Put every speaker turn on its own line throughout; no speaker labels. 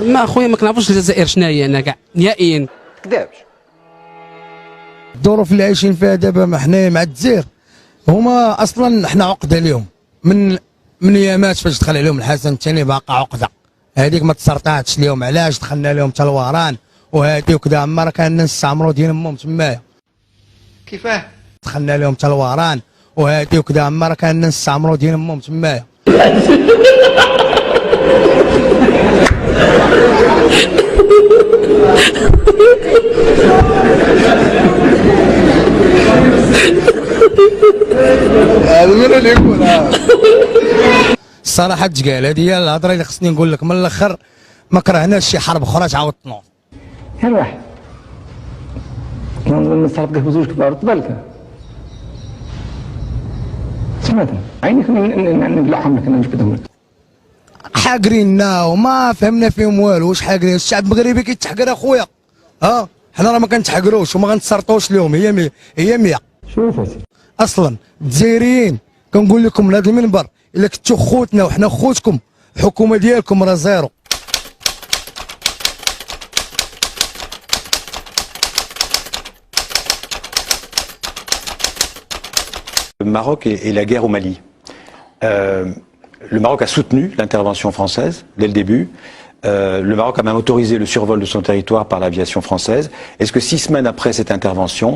ما اخويا ما كنعرفوش الجزائر شنو هي انا كاع نهائيا.
كذابش.
الظروف اللي عايشين فيها دابا ما حنايا مع الجزائر هما اصلا حنا عقده اليوم من ايامات فاش دخل عليهم الحسن الثاني باقا عقده هذيك ما تسرطاتش اليوم. علاش دخلنا لهم حتى الوران وهادي وكذا عمر كان نستعمروا دين امهم تمايا.
كيفاه؟
دخلنا لهم حتى الوران وهادي وكذا عمر كان نستعمروا دين امهم تمايا.
هذا اللي يقول
الصراحه تقال هذه هي الهضره اللي خصني نقول لك من الاخر. ما كرهناش شي حرب اخرى تعاود تنوض.
غير واحد كنظن نستحق بزوج كبار بالك سمعتني عينيك نقلعهم لك نجبدهم لك.
حاقريننا وما فهمنا فيهم والو. واش حاقرين؟ الشعب المغربي كيتحقر اخويا. حنا راه ما كنتحقروش وما غنتسرطوش لهم. هي 100
شوف اسيدي
اصلا الجزائريين كنقول لكم من هذا المنبر الا كنتو خوتنا وحنا خوتكم الحكومه ديالكم راه زيرو.
Le Maroc et la guerre au Mali. Le Maroc a soutenu l'intervention française dès le début. Le Maroc a même autorisé le survol de son territoire par l'aviation française. Est-ce que 6 semaines après cette intervention,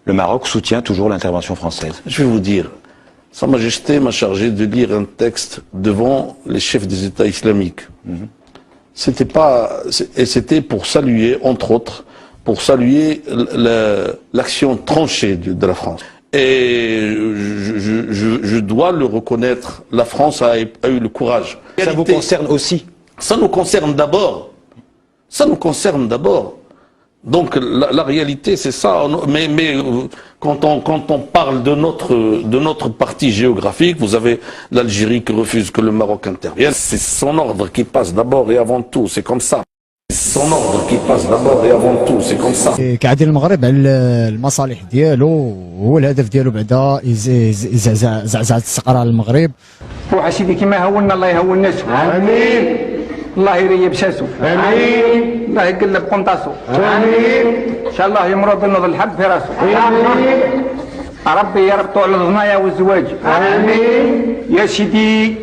le Maroc soutient toujours l'intervention française?
Je vais vous dire, Sa Majesté m'a chargé de lire un texte devant les chefs des États islamiques. C'était pour saluer, entre autres, pour saluer l'action tranchée de la France. Et je dois le reconnaître, la France a eu le courage.
Ça vous concerne aussi?
Ça nous concerne d'abord. Ça nous concerne d'abord. Donc la réalité c'est ça. Mais quand on parle de notre partie géographique, vous avez l'Algérie qui refuse que le Maroc intervienne. C'est son ordre qui passe d'abord et avant tout. C'est comme ça. Son ordre qui passe d'abord et avant tout, c'est comme ça.
كيعدي المغرب على المصالح ديالو هو الهدف ديالو بعدا يزعزع الاستقرار المغرب.
وعسيدي كما هولنا الله يهول الناس. امين. الله يريب شاسو. امين. الله يقلب قنطاسو. امين. ان شاء الله يمرض النض الحب في راسو. امين. ربي يربطوا على الضنايا والزواج. امين. يا سيدي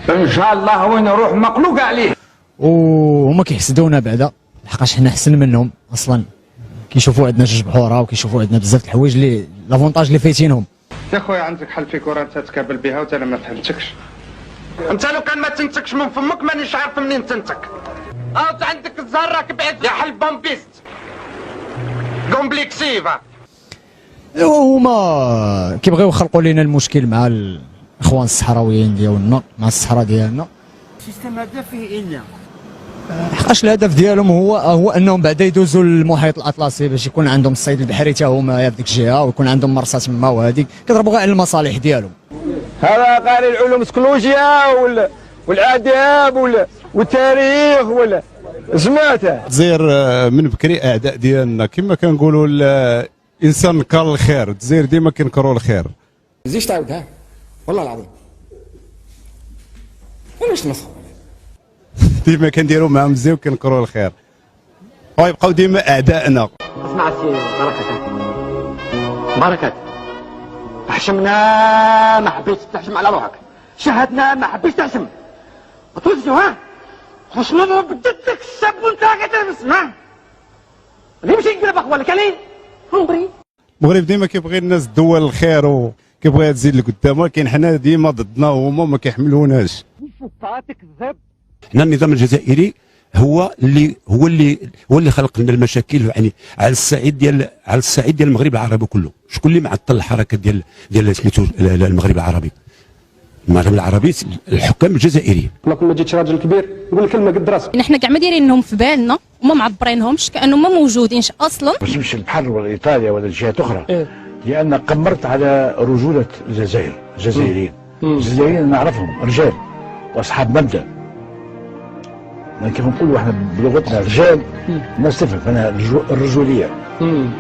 ان شاء الله وين نروح مقلوق عليه.
وهما كيحسدونا بعدا لحقاش حنا احسن منهم اصلا. كيشوفوا عندنا جوج بحوره وكيشوفوا عندنا بزاف د الحوايج اللي لافونتاج اللي فايتينهم.
يا خويا عندك حل في كره انت تكابل بها وانا ما فهمتكش. انت لو كان ما تنتكش من فمك مانيش عارف منين تنتك. عندك الزهر راك بعيد يا حل بومبيست كومبليكسيفا.
هما كيبغيو يخلقوا لنا المشكل مع الاخوان الصحراويين ديالنا مع الصحراء ديالنا.
السيستم هذا فيه إلا
حقاش الهدف ديالهم هو انهم بعدا يدوزوا المحيط الاطلسي باش يكون عندهم الصيد البحري حتى هما في ديك الجهه ويكون عندهم مرسى تما وهذيك كيضربوا غير على المصالح ديالهم.
هذا قاري العلوم السيكولوجيا والآداب والتاريخ سمعته.
الجزائر من بكري اعداء ديالنا كما كنقولوا الانسان نكر الخير. الجزائر ديما كينكروا الخير.
زيد تعاودها والله العظيم علاش نصحوا
ديما كنديروا معاهم مزيان وكنكروا الخير ويبقاو ديما اعدائنا.
اسمع السي بركات حشمنا ما حبيتش تحشم على روحك. شهدنا ما حبيتش تحشم. توزنوا ها خش نضرب بدتك السب وانت قاعد تسمع. نمشي نقلب اخوان كلين هونبري.
المغرب ديما كيبغي الناس الدول الخير وكيبغيها تزيد لقدام ولكن حنا ديما ضدنا وهما ما كيحملوناش.
حنا النظام الجزائري هو اللي خلق لنا المشاكل يعني على الصعيد ديال المغرب العربي كله. شكون اللي معطل الحركه ديال سميتو المغرب العربي؟ المغرب العربي الحكام الجزائريين.
ما جيتش راجل كبير يقول كلمه قد راسك.
نحن كاع ما دايرينهم في بالنا وما معبرينهمش كانهم ما موجودينش اصلا.
باش نمشي للبحر ولا ايطاليا ولا جهات اخرى لان قمرت على رجوله الجزائر. الجزائريين نعرفهم رجال واصحاب مبدا. كيف نقولوا احنا بلغتنا رجال الناس تفهم. انا الرجوليه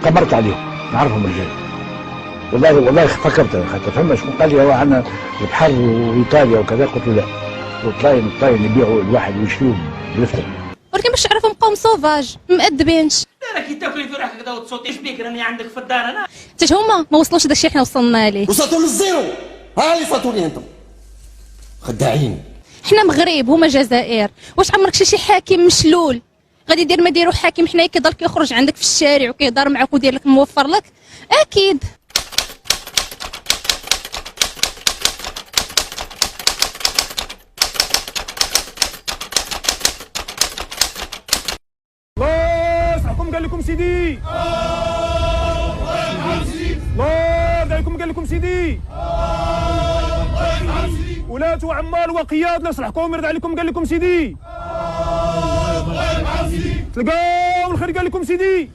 قمرت عليهم نعرفهم رجال. والله فكرت خاطر فما شكون قال لي هو عندنا البحر وايطاليا وكذا. قلت له لا. والطاين يبيعوا الواحد ويشتروه بالفطر.
ولكن باش تعرفهم قوم سوفاج مأدبينش.
راكي تاكلي في روحك كذا وتصوتيش بيك راني عندك في الدار انا.
حتى هما ما وصلوش داكشي حنا وصلنا ليه.
وصلتوا للزيرو، ها اللي صلتوا ليه انتم خداعين.
حنا مغرب هما جزائر، واش عمرك شي حاكم مشلول غادي يدير ما ديرو حاكم حنايا كيضل كيخرج عندك في الشارع وكيهضر معاك ويدير لك موفر لك؟ اكيد.
الله يصحكم قال لكم سيدي. الله عليكم قال لكم سيدي. ولاة وعمال وقياد لا يصلحكم يرضى عليكم قال لكم سيدي. تلقاو الخير قال لكم سيدي.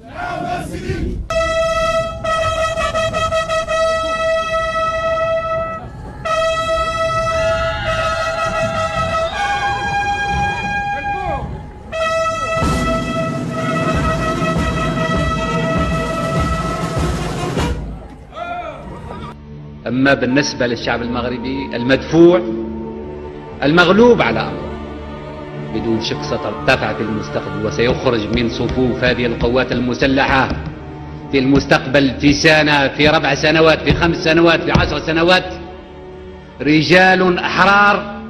أما بالنسبة للشعب المغربي المدفوع المغلوب على أمره بدون شك سترتفع في المستقبل وسيخرج من صفوف هذه القوات المسلحة في المستقبل في سنة، في 4 سنوات، في 5 سنوات، في 10 سنوات رجال أحرار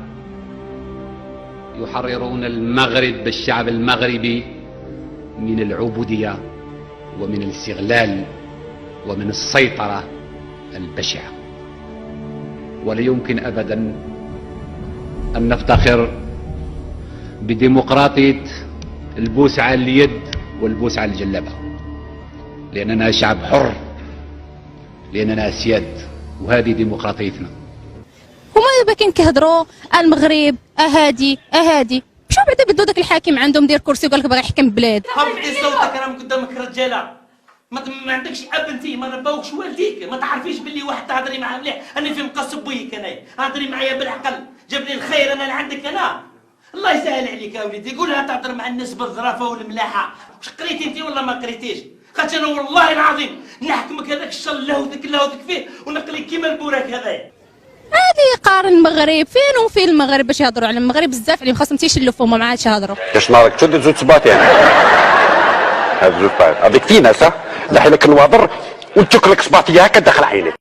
يحررون المغرب بالشعب المغربي من العبودية ومن الاستغلال ومن السيطرة البشعة. ولا يمكن أبدا أن نفتخر بديمقراطية البوس على اليد والبوس على الجلبة، لأننا شعب حر، لأننا أسياد، وهذه ديمقراطيتنا.
هما دابا كاين كيهضروا المغرب اهادي اهادي، مشاو بعدا بدلوا داك الحاكم عندهم داير كرسي وقال لك باغي يحكم البلاد.
رفعي صوتك راه قدامك رجاله، ما عندكش اب انت، ما رباوكش والديك، ما تعرفيش باللي واحد تهضري معاه مليح. انا في مقصب بيك انايا، هضري معايا بالعقل، جاب لي الخير انا اللي عندك انا. الله يسهل عليك يا وليدي، قولها تهضر مع الناس بالظرافه والملاحه. واش قريتي انت ولا ما قريتيش؟ خاطر انا والله العظيم نحكمك هذاك الشر اللهوذك اللهوذك فيه ونقلي كيما البوراك هذايا.
هادي قارن المغرب فين وفين المغرب باش يهضروا على المغرب بزاف عليهم، خاصهم تيشلوا فيهم ما عادش يهضروا.
كاش نهارك تشد زوج صباط يعني. هذا زوج صباط هذيك فينا صح؟ دحي لك الوضر وتشك لك صباطيه هكا داخل عينك.